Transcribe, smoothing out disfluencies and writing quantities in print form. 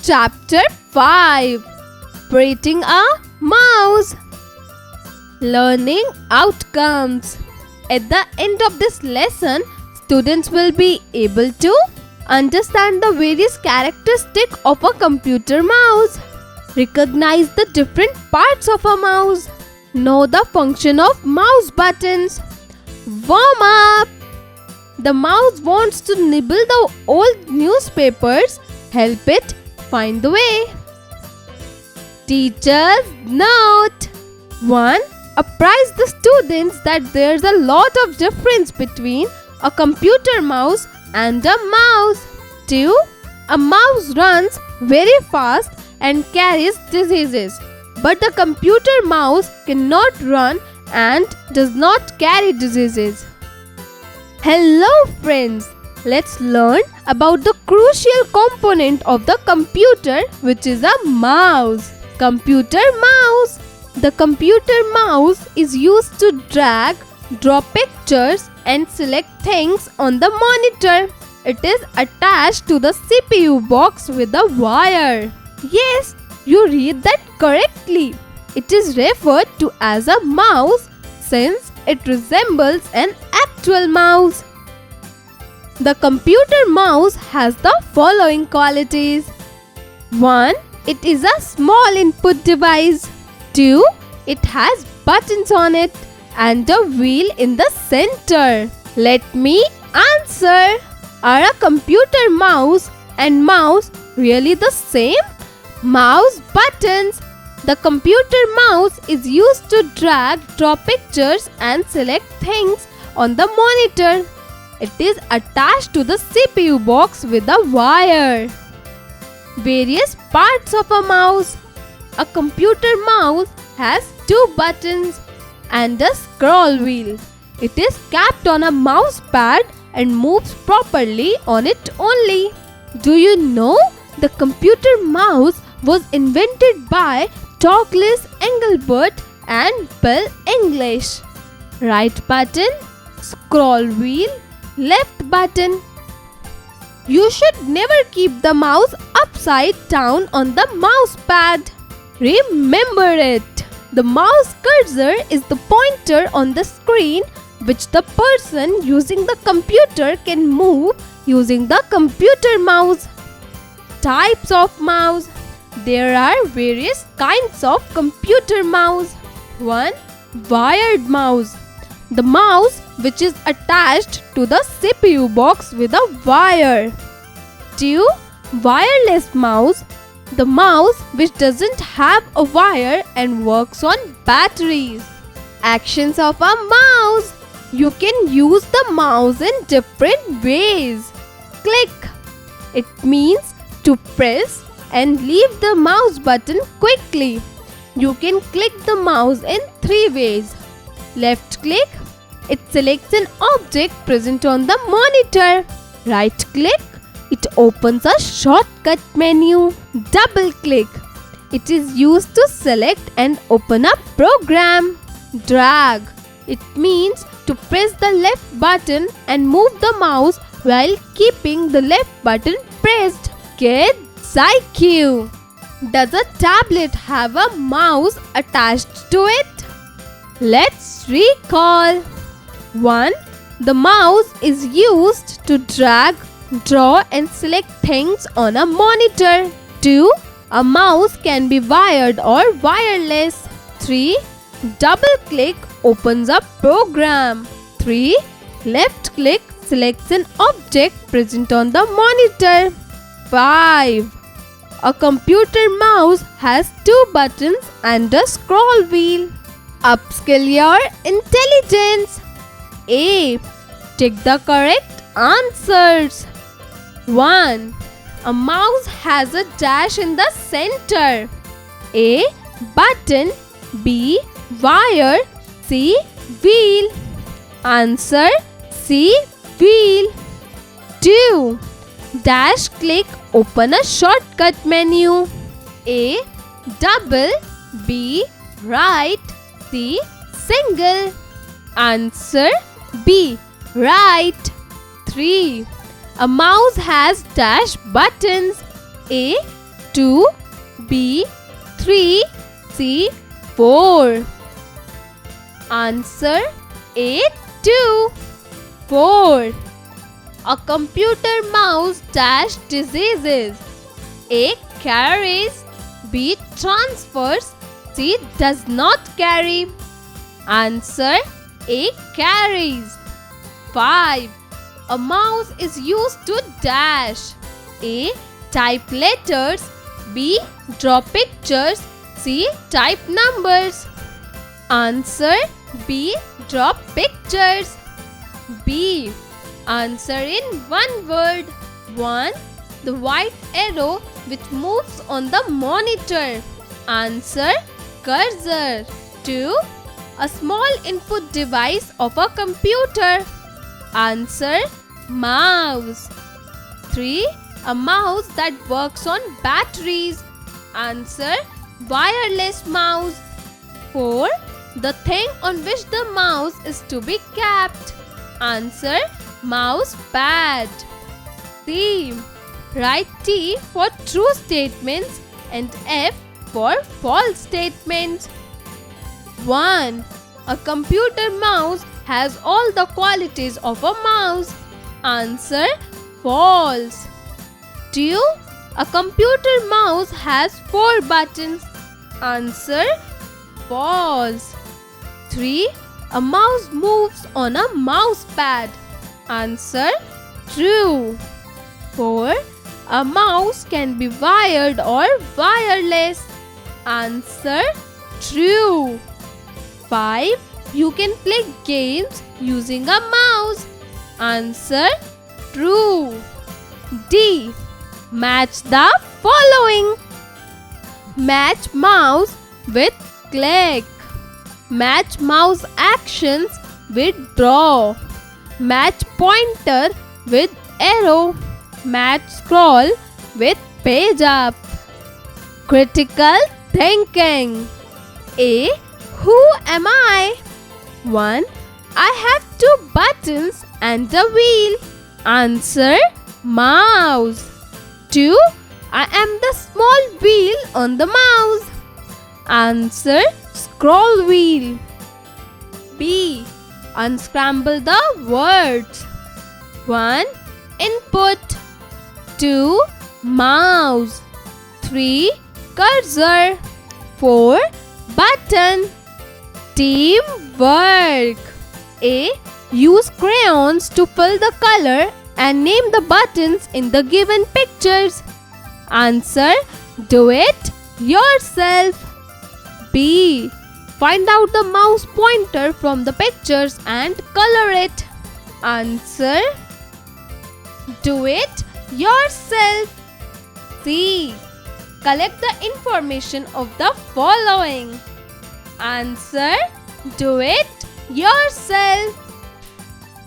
Chapter 5. Creating a Mouse. Learning Outcomes. At the end of this lesson, students will be able to understand the various characteristics of a computer mouse, recognize the different parts of a mouse, know the function of mouse buttons. Warm up! The mouse wants to nibble the old newspapers. Help it find the way. Teacher's note. 1. Apprise the students that there's a lot of difference between a computer mouse and a mouse. 2. A mouse runs very fast and carries diseases, but the computer mouse cannot run and does not carry diseases. Hello friends, let's learn about the crucial component of the computer, which is a mouse. Computer mouse. The computer mouse is used to drag, draw pictures and select things on the monitor. It is attached to the CPU box with a wire. Yes, you read that correctly. It is referred to as a mouse since it resembles an actual mouse. The computer mouse has the following qualities. 1. It is a small input device. 2. It has buttons on it and a wheel in the center. Let me answer. Are a computer mouse and mouse really the same? Mouse buttons. The computer mouse is used to drag, draw pictures and select things on the monitor. It is attached to the CPU box with a wire. Various parts of a mouse. A computer mouse has 2 buttons and a scroll wheel. It is capped on a mouse pad and moves properly on it only. Do you know the computer mouse was invented by Douglas Engelbart and Bill English? Right button, scroll wheel, left button. You should never keep the mouse upside down on the mouse pad. Remember it. The mouse cursor is the pointer on the screen which the person using the computer can move using the computer mouse. Types of mouse. There are various kinds of computer mouse. 1. Wired mouse. The mouse which is attached to the CPU box with a wire. 2. Wireless mouse. The mouse which doesn't have a wire and works on batteries. Actions of a mouse. You can use the mouse in different ways. Click. It means to press and leave the mouse button quickly. You can click the mouse in 3 ways. Left click. It selects an object present on the monitor. Right click. It opens a shortcut menu. Double click. It is used to select and open a program. Drag. It means to press the left button and move the mouse while keeping the left button pressed. Kids IQ. Does a tablet have a mouse attached to it? Let's recall. 1. The mouse is used to drag, draw and select things on a monitor. 2. A mouse can be wired or wireless. 3. Double click opens a program. 3. Left click selects an object present on the monitor. 5. A computer mouse has 2 buttons and a scroll wheel. Upskill your intelligence. A. Take the correct answers. 1. A mouse has a dash in the center. A. Button. B. Wire. C. Wheel. Answer C. Wheel. 2. Dash click open a shortcut menu. A. Double. B. Right. C. Single. Answer B. Right. 3. A mouse has dash buttons. A. 2, B, 3, C, 4. Answer A, 2, 4. A computer mouse dash diseases. A, carries, B, transfers, C, does not carry. Answer A, carries. 5. A mouse is used to dash. A, type letters, B, draw pictures, C, type numbers. Answer B, draw pictures. B. Answer in one word. 1. The white arrow which moves on the monitor. Answer cursor. 2. A small input device of a computer. Answer mouse. 3. A mouse that works on batteries. Answer wireless mouse. 4. The thing on which the mouse is to be kept. Answer mouse pad. C. Write T for true statements and F for false statements. 1. A computer mouse has all the qualities of a mouse. Answer false. 2. A computer mouse has 4 buttons. Answer false. 3. A mouse moves on a mouse pad. Answer true. 4. A mouse can be wired or wireless. Answer true. 5. You can play games using a mouse. Answer true. D. Match the following. Match mouse with click. Match mouse actions with draw. Match pointer with arrow. Match scroll with page up. Critical thinking. A. Who am I? 1. I have 2 buttons and a wheel. Answer mouse. 2. I am the small wheel on the mouse. Answer scroll wheel. B. Unscramble the words. 1. Input. 2. Mouse. 3. Cursor. 4. Button. Teamwork. A. Use crayons to fill the color and name the buttons in the given pictures. Answer do it yourself. B. Find out the mouse pointer from the pictures and color it. Answer do it yourself. C. Collect the information of the following. Answer do it yourself.